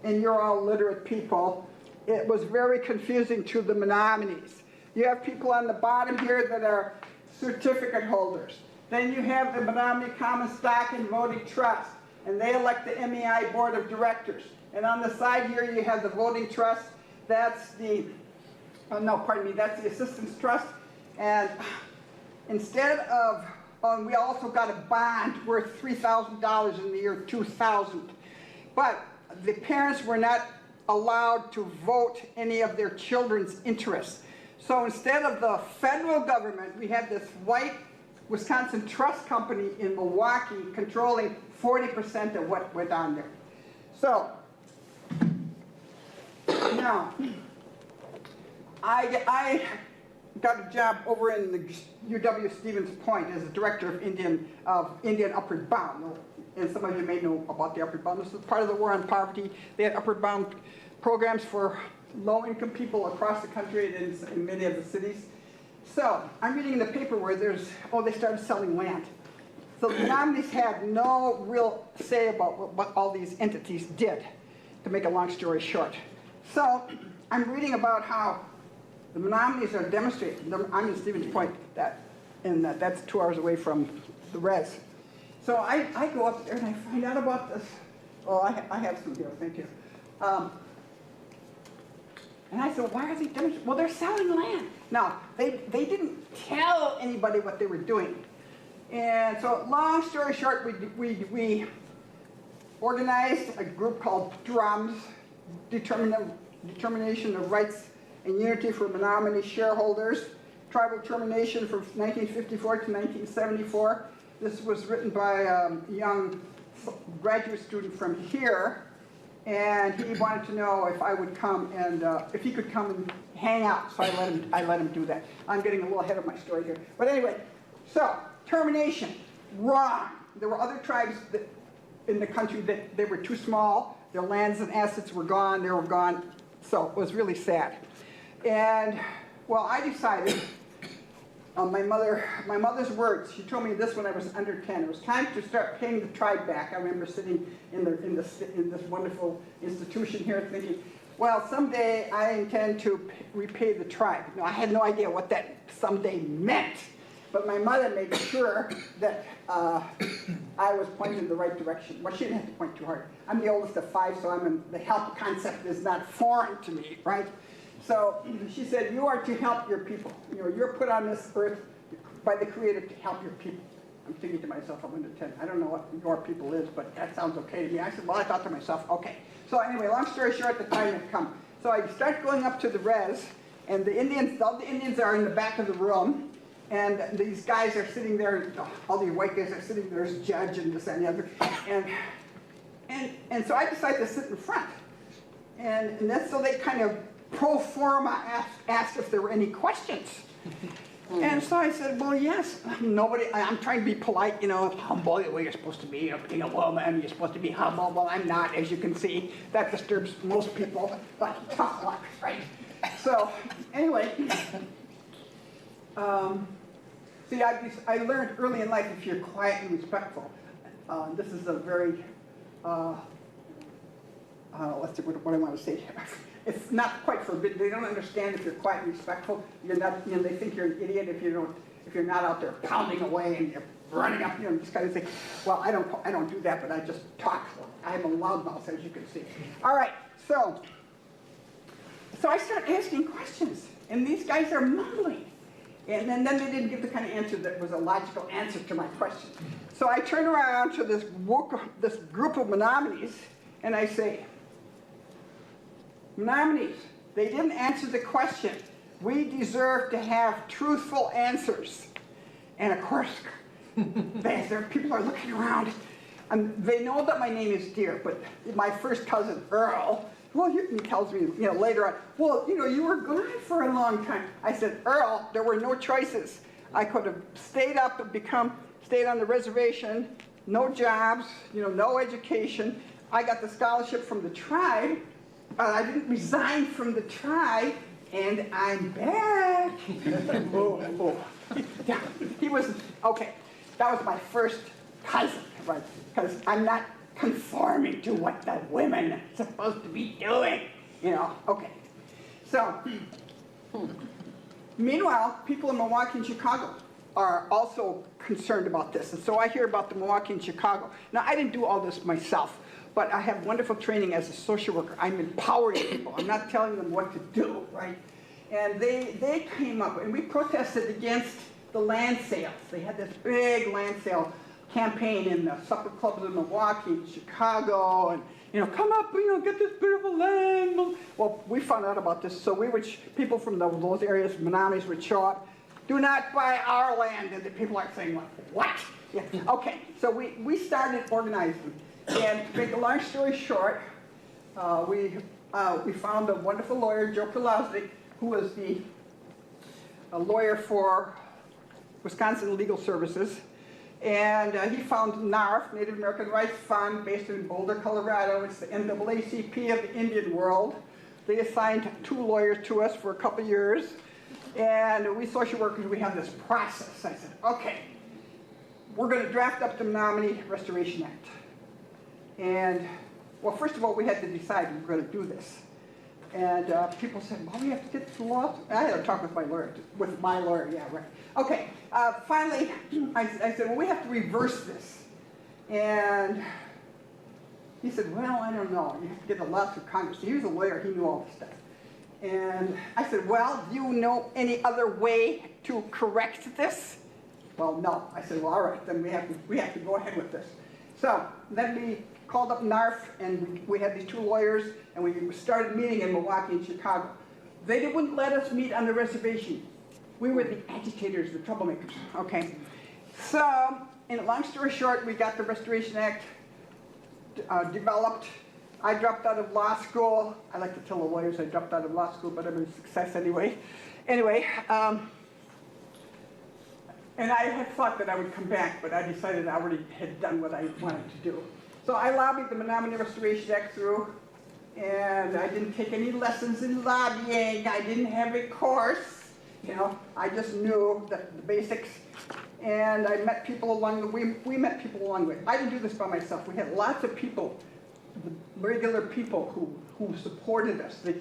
and you're all literate people, it was very confusing to the Menominees. You have people on the bottom here that are certificate holders. Then you have the Menominee Common Stock and Voting Trust, and they elect the MEI Board of Directors. And on the side here you have the Voting Trust. That's the, that's the Assistance Trust. And instead of, we also got a bond worth $3,000 in the year 2000. But the parents were not allowed to vote any of their children's interests. So instead of the federal government, we had this white Wisconsin Trust Company in Milwaukee controlling 40% of what went on there. So, now, I got a job over in the UW Stevens Point as the director of Indian Upward Bound. And some of you may know about the Upward Bound. This is part of the War on Poverty. They had Upward Bound programs for low-income people across the country and in many of the cities. So I'm reading in the paper where they started selling land. So the Menominees had no real say about what all these entities did, to make a long story short. So I'm reading about how the Menominees are demonstrating. I'm in Stevens Point, that's 2 hours away from the res. So I go up there and I find out about this. Oh, I have some here, thank you. And I said, why are they demonstrating? Well, they're selling land. Now, they didn't tell anybody what they were doing. And so, long story short, we organized a group called DRUMS, Determination of Rights and Unity for Menominee Shareholders, Tribal Termination from 1954 to 1974. This was written by a young graduate student from here. And he wanted to know if I would come and if he could come and hang out. So I let him do that. I'm getting a little ahead of my story here. But anyway, so termination, wrong. There were other tribes in the country that they were too small. Their lands and assets were gone. They were gone. So it was really sad. And well, I decided. My mother's words, she told me this when I was under 10. It was time to start paying the tribe back. I remember sitting in this wonderful institution here thinking, well, someday I intend to repay the tribe. Now, I had no idea what that someday meant, but my mother made sure that I was pointing in the right direction. Well, she didn't have to point too hard. I'm the oldest of 5, so the help concept is not foreign to me, right? So she said, you are to help your people. You're put on this earth by the Creator to help your people. I'm thinking to myself, I'm under 10. I don't know what your people is, but that sounds okay to me. I said, well, I thought to myself, okay. So anyway, long story short, the time had come. So I start going up to the res, and all the Indians are in the back of the room, and these guys are sitting there, all the white guys are sitting there as judge and this and the other. And so I decided to sit in front. And then so they kind of pro forma asked if there were any questions. And so I said, well, yes. I'm trying to be polite, humble, the way you're supposed to be. Being a woman, you're supposed to be humble. Well, I'm not, as you can see. That disturbs most people, but tough luck, right? So, anyway. See, I learned early in life, if you're quiet and respectful, this is a very, let's see what I want to say here. It's not quite forbidden. They don't understand if you're quiet and respectful. You're not, they think you're an idiot if you're not out there pounding away and you're running up, this kind of thing. Well, I don't do that, but I just talk. I'm a loudmouth, as you can see. All right, so I start asking questions, and these guys are mumbling. And then they didn't give the kind of answer that was a logical answer to my question. So I turn around to this group of Menominees, and I say, Nominees, they didn't answer the question. We deserve to have truthful answers. And of course, people are looking around. And they know that my name is Dear, but my first cousin, Earl, well, he tells me, later on, well, you were gone for a long time. I said, Earl, there were no choices. I could have stayed up and stayed on the reservation, no jobs, no education. I got the scholarship from the tribe. I didn't resign from the tribe, and I'm back. Yeah, he was, okay, that was my first cousin, right? Because I'm not conforming to what the women are supposed to be doing, okay. So, meanwhile, people in Milwaukee and Chicago are also concerned about this. And so I hear about the Milwaukee and Chicago. Now, I didn't do all this myself, but I have wonderful training as a social worker. I'm empowering people. I'm not telling them what to do, right? And they came up, and we protested against the land sales. They had this big land sale campaign in the supper clubs in Milwaukee and Chicago, and come up, get this beautiful land. Well, we found out about this, so people from those areas, Menominees, would show up. Do not buy our land, and the people are saying, what? Yeah. Okay, so we started organizing, and to make a long story short, we found a wonderful lawyer, Joe Prolaznik, who was a lawyer for Wisconsin Legal Services. And he found NARF, Native American Rights Fund, based in Boulder, Colorado. It's the NAACP of the Indian world. They assigned 2 lawyers to us for a couple years. And we social workers, we have this process. I said, okay, we're going to draft up the Menominee Restoration Act. And, well, first of all, we had to decide we were going to do this. And people said, well, we have to get the law. I had to talk with my lawyer, yeah, right. Okay, finally, I said, well, we have to reverse this. And he said, well, I don't know. You have to get a law through Congress. He was a lawyer. He knew all this stuff. And I said, well, do you know any other way to correct this? Well, no. I said, well, all right, then we have to go ahead with this. So then we called up NARF, and we had these 2 lawyers, and we started meeting in Milwaukee and Chicago. They wouldn't let us meet on the reservation. We were the agitators, the troublemakers, okay? So, in a long story short, we got the Restoration Act developed. I dropped out of law school. I like to tell the lawyers I dropped out of law school, but I'm a success anyway. Anyway, and I had thought that I would come back, but I decided I already had done what I wanted to do. So I lobbied the Menominee Restoration Act through, and I didn't take any lessons in lobbying. I didn't have a course. I just knew the basics, and I met people along the way. We met people along the way. I didn't do this by myself. We had lots of people, regular people who supported us. They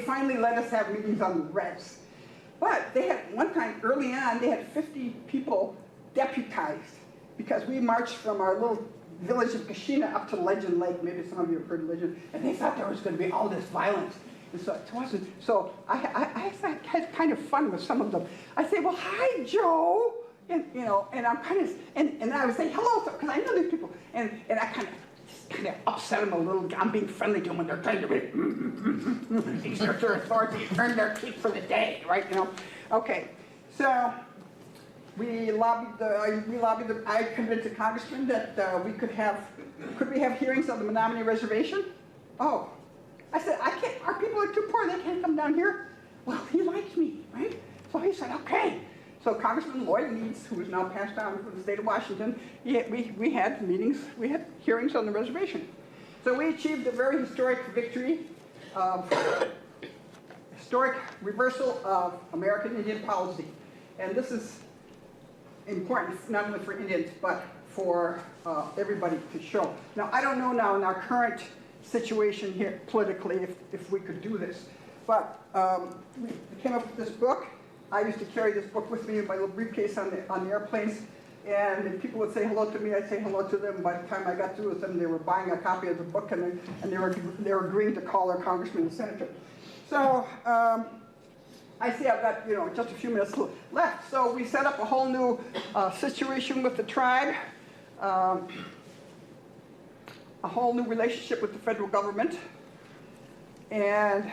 finally let us have meetings on the res. But they had, one time early on, they had 50 people deputized because we marched from our little village of Kashina up to Legend Lake. Maybe some of you have heard of Legend. And they thought there was going to be all this violence. And so it wasn't. So I had kind of fun with some of them. I say, well, hi, Joe. And, and I'm kind of, and I would say, hello, because I know these people. And I kind of upset them a little. I'm being friendly to them when they're trying to exert their authority and earn their keep for the day, right? Okay. So we lobbied I convinced the congressman that could we have hearings on the Menominee Reservation? Oh. I said, our people are too poor, they can't come down here. Well, he likes me, right? So he said, okay. So Congressman Lloyd Leeds, who is now passed on from the state of Washington, we had meetings, we had hearings on the reservation. So we achieved a very historic victory, historic reversal of American Indian policy. And this is important, not only for Indians, but for everybody to show. Now, I don't know now in our current situation here politically if we could do this, but we came up with this book. I used to carry this book with me in my little briefcase on the airplanes, and if people would say hello to me, I'd say hello to them. By the time I got through with them, they were buying a copy of the book, and they were agreeing to call their congressman and senator. So I see I've got just a few minutes left. So we set up a whole new situation with the tribe. A whole new relationship with the federal government. And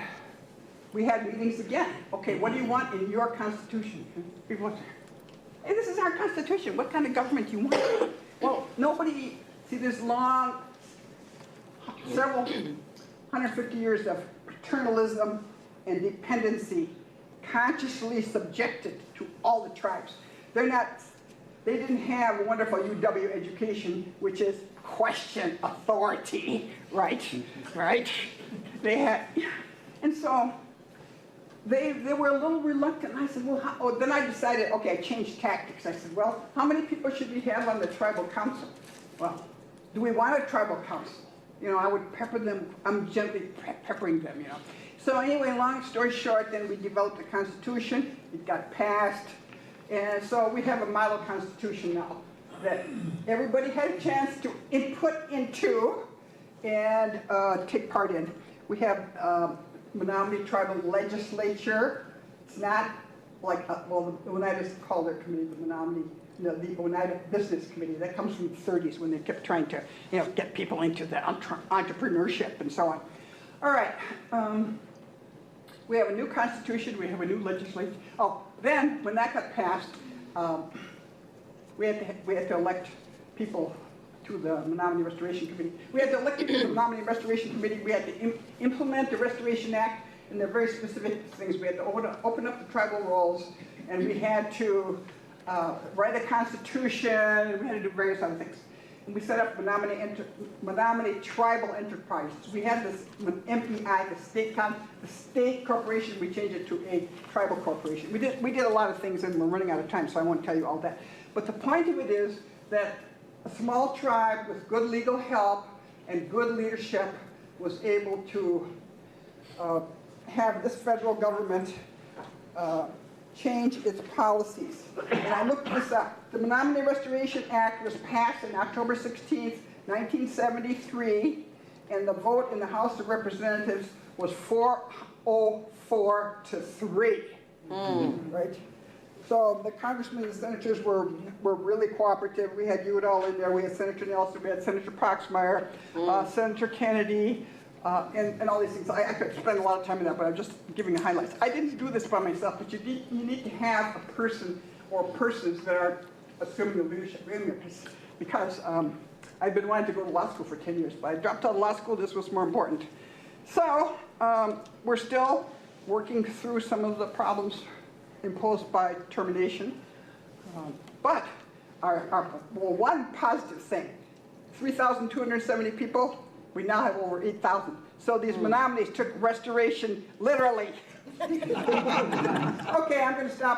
we had meetings again. Okay, what do you want in your constitution? People say, hey, this is our constitution. What kind of government do you want? Well, nobody, see this long, several 150 years of paternalism and dependency consciously subjected to all the tribes. They didn't have a wonderful UW education, which is question authority, right? Right? They had, and so they were a little reluctant. I said, well, then I decided, okay, I changed tactics. I said, well, how many people should we have on the tribal council? Well, do we want a tribal council? You know, I would pepper them, I'm gently peppering them, you know. So anyway, long story short, then we developed a constitution. It got passed. And so we have a model constitution now that everybody had a chance to input into and take part in. We have Menominee Tribal Legislature. It's not like, well, the Oneida called their committee the Menominee, the Oneida Business Committee. That comes from the 30s when they kept trying to, you know, get people into the entrepreneurship and so on. All right. We have a new constitution. We have a new legislature. Oh, then when that got passed, we had to elect people to the Menominee Restoration Committee. We had to elect people to the Menominee Restoration Committee. We had to implement the Restoration Act, and there are very specific things. We had to open up the tribal rolls, and we had to write a constitution. We had to do various other things. And we set up Menominee Tribal Enterprises. We had this MPI, the state corporation. We changed it to a tribal corporation. We did a lot of things, and we're running out of time, so I won't tell you all that. But the point of it is that a small tribe with good legal help and good leadership was able to have this federal government change its policies. And I looked this up. The Menominee Restoration Act was passed on October 16th, 1973, and the vote in the House of Representatives was 404 to 3. Right? So the congressmen and senators were really cooperative. We had Udall in there, we had Senator Nelson, we had Senator Proxmire, Senator Kennedy, and all these things. I could spend a lot of time on that, but I'm just giving the highlights. I didn't do this by myself, but you need to have a person or persons that are assuming the leadership because I've been wanting to go to law school for 10 years, but I dropped out of law school. This was more important. So we're still working through some of the problems imposed by termination, but one positive thing, 3,270 people, we now have over 8,000. So these Menominees took restoration literally. Okay, I'm going to stop.